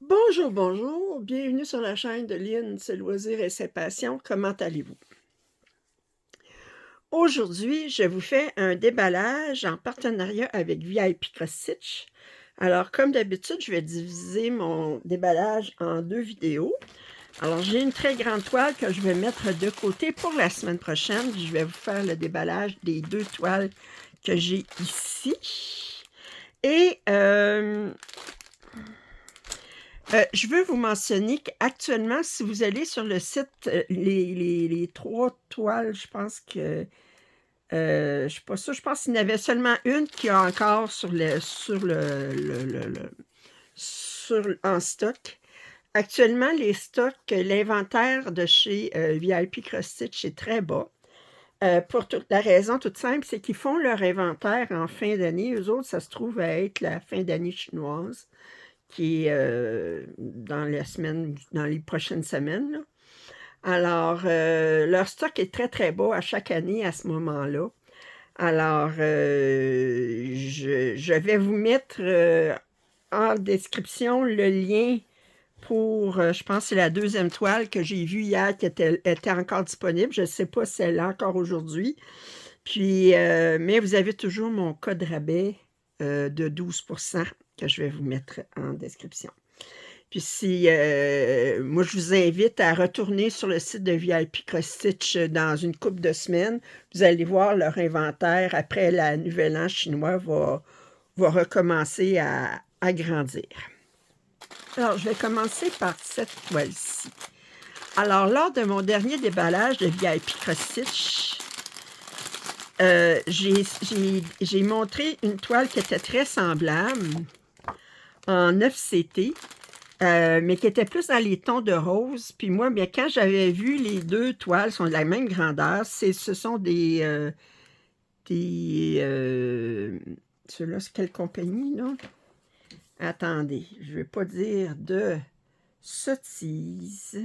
Bonjour, bonjour, bienvenue sur la chaîne de Lynn, ses loisirs et ses passions. Comment allez-vous? Aujourd'hui, je vous fais un déballage en partenariat avec VIP Cross Stitch. Alors, comme d'habitude, je vais diviser mon déballage en 2 vidéos. Alors, j'ai une très grande toile que je vais mettre de côté pour la semaine prochaine. Je vais vous faire le déballage des 2 toiles que j'ai ici. Et je veux vous mentionner qu'actuellement, si vous allez sur le site, les 3 toiles, je pense que, je suis pas sûre, je pense qu'il y en avait seulement une qui a encore en stock. Actuellement, les stocks, l'inventaire de chez, VIP Cross Stitch est très bas, pour toute la raison toute simple, c'est qu'ils font leur inventaire en fin d'année. Eux autres, ça se trouve à être la fin d'année chinoise qui est, dans les prochaines semaines, là. Alors, leur stock est très, très bas à chaque année à ce moment-là. Alors, je vais vous mettre, en description le lien pour, je pense que c'est la deuxième toile que j'ai vue hier qui était encore disponible. Je ne sais pas si elle est encore aujourd'hui. Puis, mais vous avez toujours mon code rabais, de 12% que je vais vous mettre en description. Puis si, moi je vous invite à retourner sur le site de VIP Cross Stitch dans une couple de semaines. Vous allez voir leur inventaire après la Nouvel An chinois va recommencer à grandir. Alors, je vais commencer par cette toile-ci. Alors, lors de mon dernier déballage de VIP Cross Stitch, j'ai montré une toile qui était très semblable en 9CT. Mais qui était plus dans les tons de rose. Puis moi, bien, quand j'avais vu les 2 toiles sont de la même grandeur, ce sont ceux-là, c'est quelle compagnie, là? Attendez, je ne vais pas dire de sottises.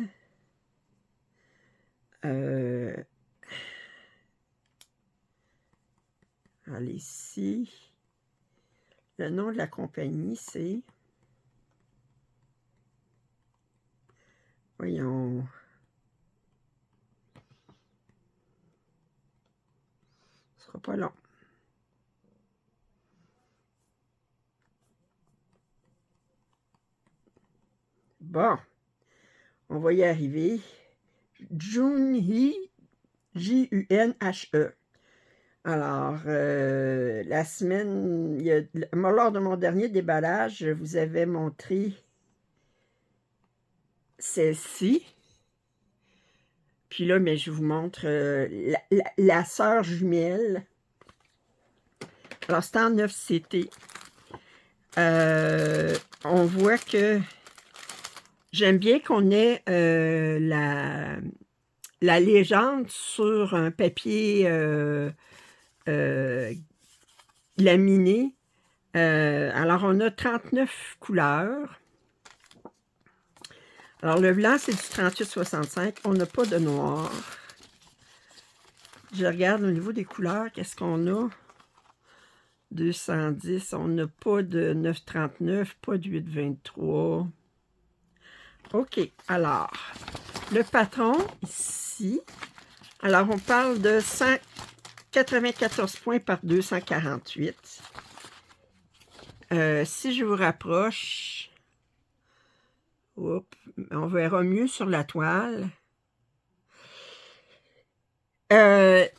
Allez, ici. Le nom de la compagnie, c'est... Voyons... Ce sera pas long. Bon, on va y arriver. Junhe, Junhe. Alors, la semaine, lors de mon dernier déballage, je vous avais montré celle-ci. Puis là, mais je vous montre la sœur jumelle. Alors, c'est en 9CT. On voit que j'aime bien qu'on ait la légende sur un papier laminé. Alors, on a 39 couleurs. Alors, le blanc, c'est du 38,65. On n'a pas de noir. Je regarde au niveau des couleurs, qu'est-ce qu'on a? 210. On n'a pas de 9,39, pas de 8,23. OK. Alors, le patron, ici. Alors, on parle de 194 points par 248. Si je vous rapproche... Oups, on verra mieux sur la toile. Il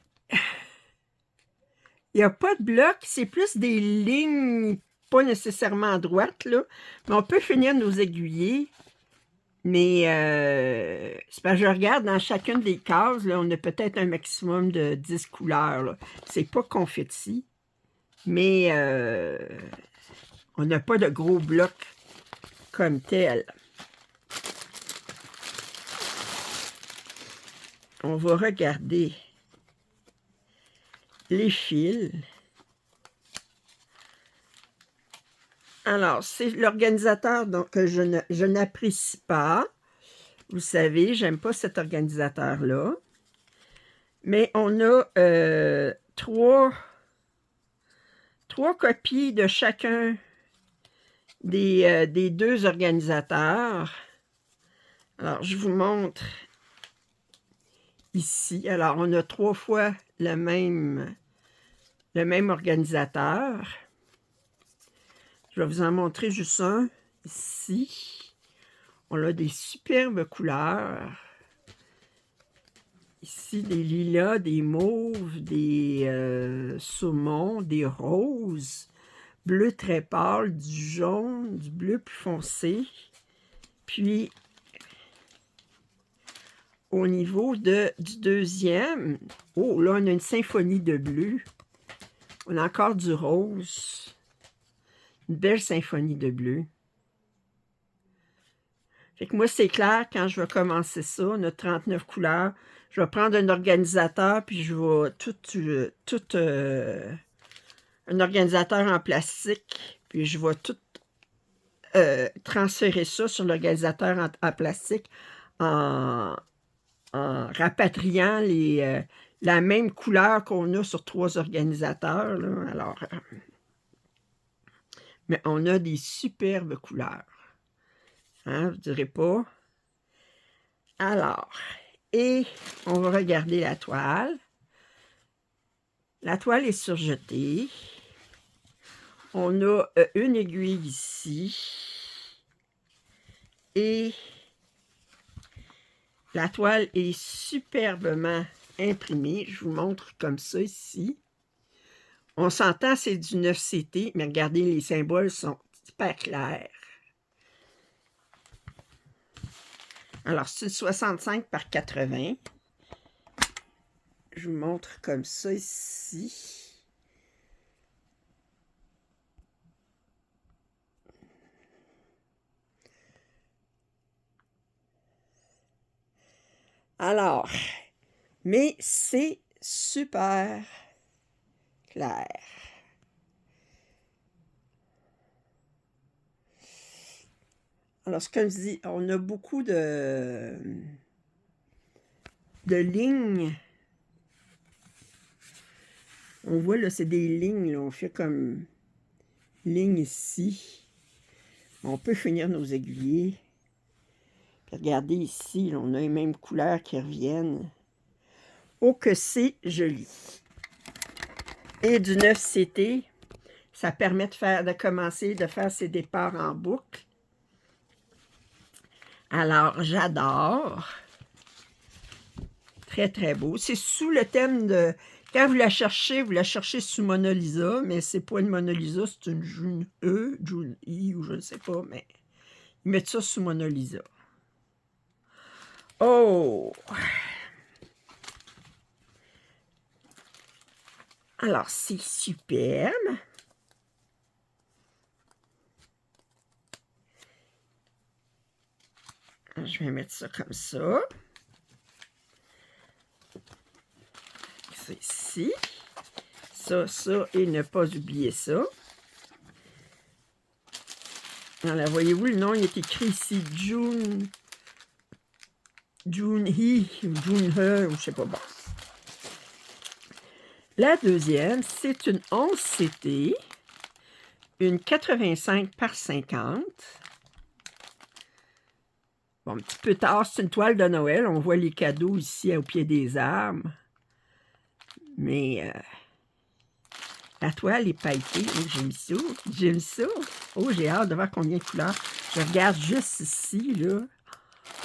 n'y a pas de bloc, c'est plus des lignes, pas nécessairement droites, là. Mais on peut finir nos aiguillés. Mais c'est parce que je regarde dans chacune des cases, là, on a peut-être un maximum de 10 couleurs. C'est pas confetti, mais on n'a pas de gros blocs comme tel. On va regarder les fils. Alors, c'est l'organisateur que je n'apprécie pas. Vous savez, j'aime pas cet organisateur-là. Mais on a trois copies de chacun des deux organisateurs. Alors, je vous montre ici. Alors, on a 3 fois le même organisateur. Je vais vous en montrer juste un ici. On a des superbes couleurs. Ici, des lilas, des mauves, des saumons, des roses, bleu très pâle, du jaune, du bleu plus foncé. Puis, au niveau du deuxième, oh, là, on a une symphonie de bleu. On a encore du rose. Une belle symphonie de bleu. Fait que moi, c'est clair, quand je vais commencer ça, on a 39 couleurs, je vais prendre un organisateur, puis je vais un organisateur en plastique, puis je vais tout transférer ça sur l'organisateur en plastique en rapatriant la même couleur qu'on a sur 3 organisateurs, là. Alors, mais on a des superbes couleurs. Hein, vous ne direz pas. Alors, et on va regarder la toile. La toile est surjetée. On a une aiguille ici. Et la toile est superbement imprimée. Je vous montre comme ça ici. On s'entend, c'est du 9CT, mais regardez, les symboles sont super clairs. Alors, c'est 65 par 80. Je vous montre comme ça ici. Alors, mais c'est super clair. Alors, comme je dis, on a beaucoup de lignes. On voit, là, c'est des lignes. Là, on fait comme ligne ici. On peut finir nos aiguillés. Puis regardez ici, là, on a les mêmes couleurs qui reviennent. Oh, que c'est joli! Et du 9CT, ça permet de commencer de faire ses départs en boucle. Alors, j'adore. Très, très beau. C'est sous le thème de... Quand vous la cherchez sous Mona Lisa, mais c'est pas une Mona Lisa, c'est une June E, June I, ou je ne sais pas, mais ils mettent ça sous Mona Lisa. Oh! Alors, c'est superbe. Je vais mettre ça comme ça. C'est ici. Ça, et ne pas oublier ça. Alors, voyez-vous, le nom, il est écrit ici, June He, ou June He, ou je sais pas, bon. La deuxième, c'est une 11CT, une 85 par 50. Bon, un petit peu tard, c'est une toile de Noël. On voit les cadeaux ici au pied des arbres. Mais la toile est pailletée. Oh, j'aime ça. J'aime ça. Oh, j'ai hâte de voir combien de couleurs. Je regarde juste ici, là.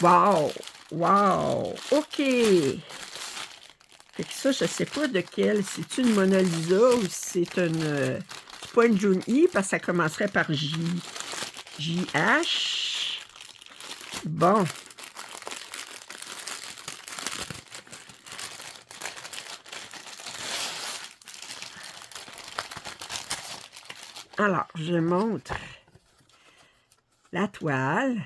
Wow! Wow! OK! Fait que ça, je ne sais pas de quelle. C'est une Mona Lisa ou c'est une... c'est pas une June I parce que ça commencerait par J. JH. Bon. Alors, je montre la toile.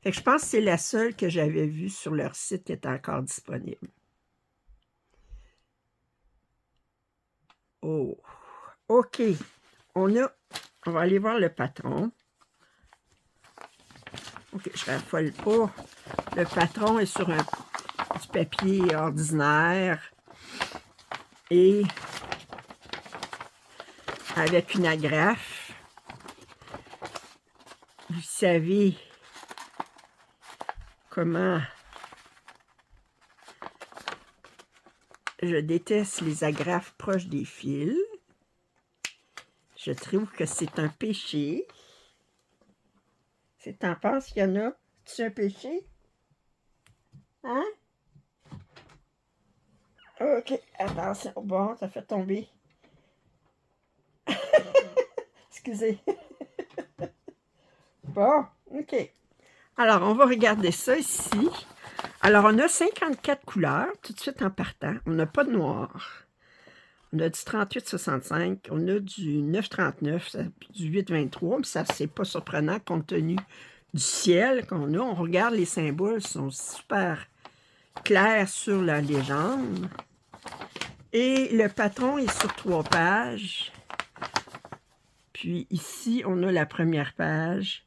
Fait que je pense que c'est la seule que j'avais vue sur leur site qui est encore disponible. Oh, OK. On va aller voir le patron. OK, je raffole pas. Le patron est sur du papier ordinaire et avec une agrafe. vous savez comment je déteste les agrafes proches des fils. Je trouve que c'est un péché. Si t'en penses qu'il y en a, c'est un péché? Hein? OK, attention. Bon, ça fait tomber. Excusez. Bon, OK. Alors, on va regarder ça ici. Alors, on a 54 couleurs, tout de suite en partant. On n'a pas de noir. On a du 38,65, on a du 9,39, du 8,23, mais ça, c'est pas surprenant compte tenu du ciel qu'on a. On regarde les symboles, ils sont super clairs sur la légende. Et le patron est sur 3 pages. Puis ici, on a la première page.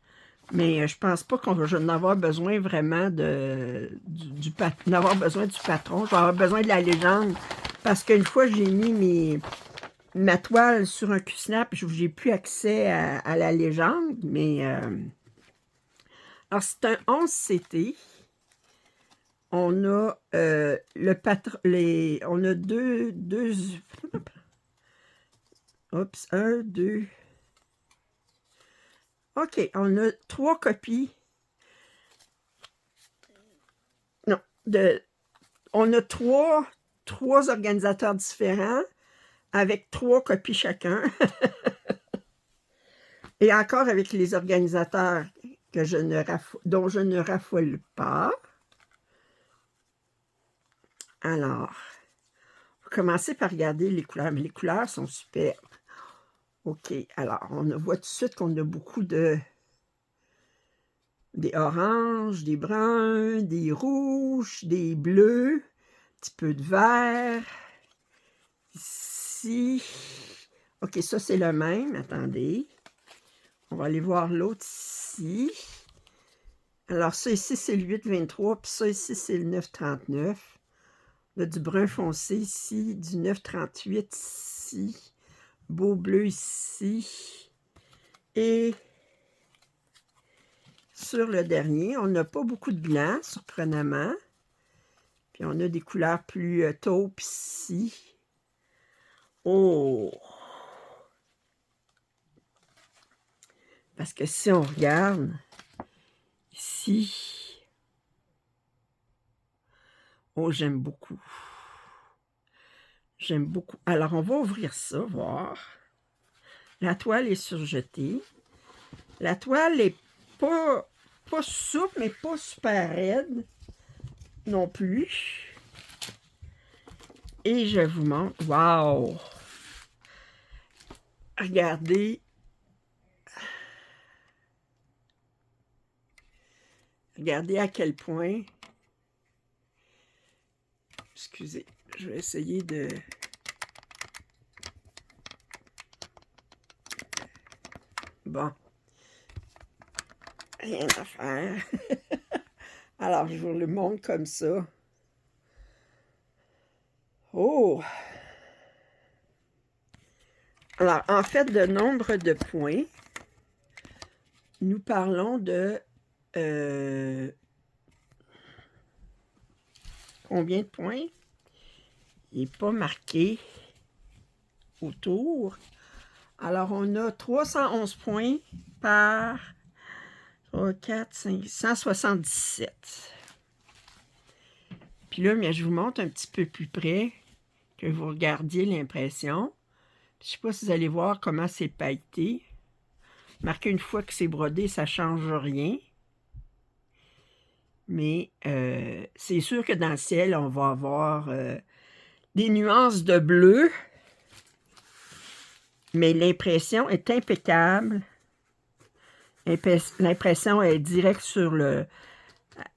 Mais je pense pas qu'on va en avoir besoin vraiment d'avoir besoin du patron. Je vais avoir besoin de la légende. Parce qu'une fois, j'ai mis ma toile sur un Q-Snap, j'ai plus accès à la légende. Mais alors, c'est un 11 CT. On a le patron. On a deux. Oups, 1, 2. OK, on a 3 copies. Non, on a trois organisateurs différents avec 3 copies chacun. Et encore avec les organisateurs dont je ne raffole pas. Alors, on va commencer par regarder les couleurs. Mais les couleurs sont super. OK, alors, on voit tout de suite qu'on a beaucoup des oranges, des bruns, des rouges, des bleus, un petit peu de vert. Ici. OK, ça, c'est le même. Attendez. On va aller voir l'autre ici. Alors, ça ici, c'est le 8,23. Puis ça ici, c'est le 9,39. On a du brun foncé ici, du 9,38 ici. Beau bleu ici. Et sur le dernier, on n'a pas beaucoup de blanc, surprenamment. Puis on a des couleurs plus taupes ici. Oh! Parce que si on regarde ici, oh, j'aime beaucoup. J'aime beaucoup. Alors, on va ouvrir ça, voir. La toile est surjetée. La toile est pas souple, mais pas super raide non plus. Et je vous montre. Wow! Regardez. Regardez à quel point. Excusez, je vais essayer de. Bon. Rien à faire. Alors, je vous le montre comme ça. Oh! Alors, en fait, de nombre de points, nous parlons de combien de points? Il n'est pas marqué autour. Alors, on a 311 points par 3, 4, 5, 177. Puis là, mais je vous montre un petit peu plus près que vous regardiez l'impression. Je ne sais pas si vous allez voir comment c'est pailleté. Marqué une fois que c'est brodé, ça ne change rien. Mais c'est sûr que dans le ciel, on va avoir des nuances de bleu. Mais l'impression est impeccable. L'impression est directe sur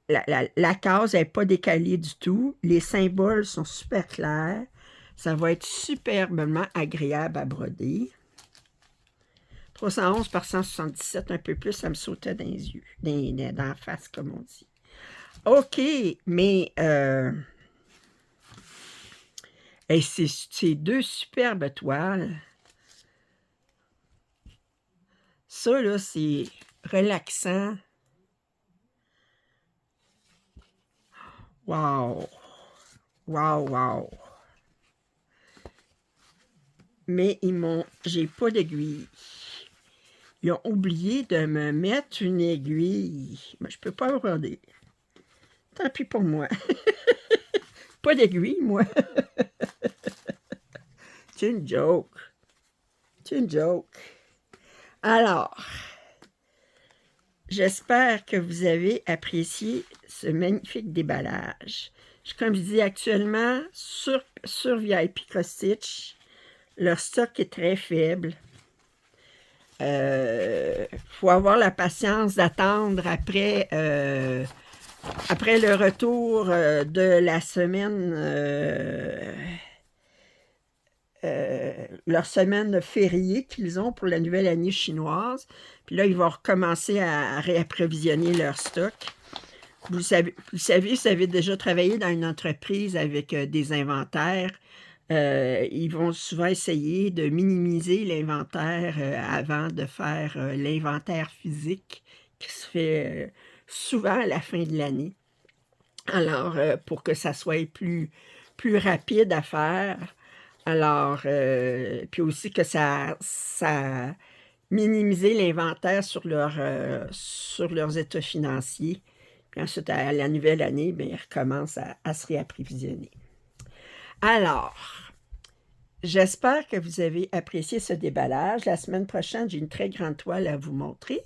la case, elle n'est pas décalée du tout. Les symboles sont super clairs. Ça va être superbement agréable à broder. 311 par 177, un peu plus, ça me sautait dans les yeux, dans la face, comme on dit. OK, mais c'est 2 superbes toiles. Ça, là, c'est relaxant. Wow! Wow, wow! Mais j'ai pas d'aiguille. Ils ont oublié de me mettre une aiguille. Mais je peux pas broder. Tant pis pour moi. Pas d'aiguille, moi. C'est une joke. C'est une joke. Alors, j'espère que vous avez apprécié ce magnifique déballage. Comme je dis actuellement, sur VIP Cross Stitch, leur stock est très faible. Faut avoir la patience d'attendre après le retour de la semaine, leur semaine fériée qu'ils ont pour la nouvelle année chinoise. Puis là, ils vont recommencer à réapprovisionner leur stock. Vous savez, vous avez déjà travaillé dans une entreprise avec des inventaires. Ils vont souvent essayer de minimiser l'inventaire avant de faire l'inventaire physique qui se fait souvent à la fin de l'année. Alors, pour que ça soit plus rapide à faire. Alors, puis aussi que ça minimiser l'inventaire sur leurs états financiers. Puis ensuite, à la nouvelle année, bien, ils recommencent à se réapprovisionner. Alors, j'espère que vous avez apprécié ce déballage. La semaine prochaine, j'ai une très grande toile à vous montrer.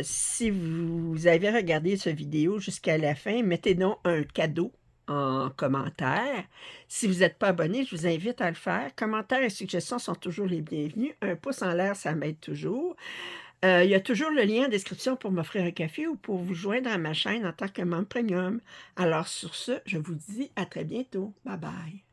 Si vous avez regardé cette vidéo jusqu'à la fin, mettez donc un cadeau en commentaire. Si vous n'êtes pas abonné, je vous invite à le faire. Commentaires et suggestions sont toujours les bienvenus. Un pouce en l'air, ça m'aide toujours. Il y a toujours le lien en description pour m'offrir un café ou pour vous joindre à ma chaîne en tant que membre premium. Alors sur ce, je vous dis à très bientôt. Bye bye.